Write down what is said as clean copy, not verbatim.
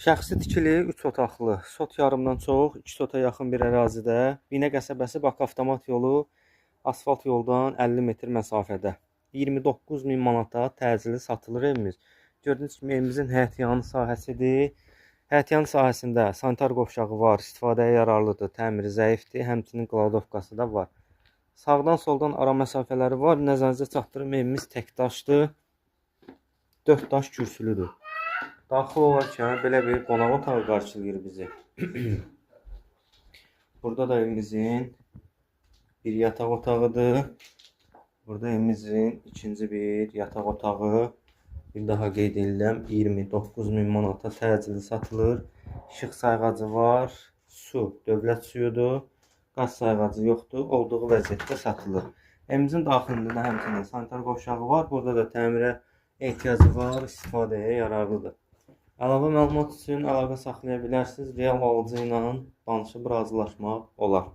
Şəxsi tikili 3 otaqlı, sot yarımdan çox, 2 sota yaxın bir ərazidə, Binə qəsəbəsi Bakı avtomat yolu asfalt yoldan 50 metr məsafədə. 29 min manata təcili satılır evimiz. Gördüyünüz kimi evimizin həyətyanı sahəsidir. Həyətyanı sahəsində sanitar qovşağı var, istifadəyə yararlıdır, təmiri zəifdir, həmçinin qladovkası da var. Sağdan soldan ara məsafələri var. Nəzərinizə çatdırım, evimiz təkdaşdır, 4 daş kürsülüdür. Daxil olarkən belə bir qonaq otağı qarşılayır bizi. Burada da evimizin bir yataq otağıdır. Burada evimizin ikinci bir yataq otağı. Bir daha qeyd edirəm, 29 min manata təcili satılır. İşıq sayğacı var, su, dövlət suyudur. Qaz sayğacı yoxdur, olduğu vəziyyətdə satılır. Evimizin daxilində də həmçinin sanitar qovşağı var. Burada da təmirə ehtiyacı var, istifadəyə yararlıdır. Əlavə məlumat üçün əlaqə saxlaya bilərsiniz. Real alıcı ilə danışıb razılaşmaq olar.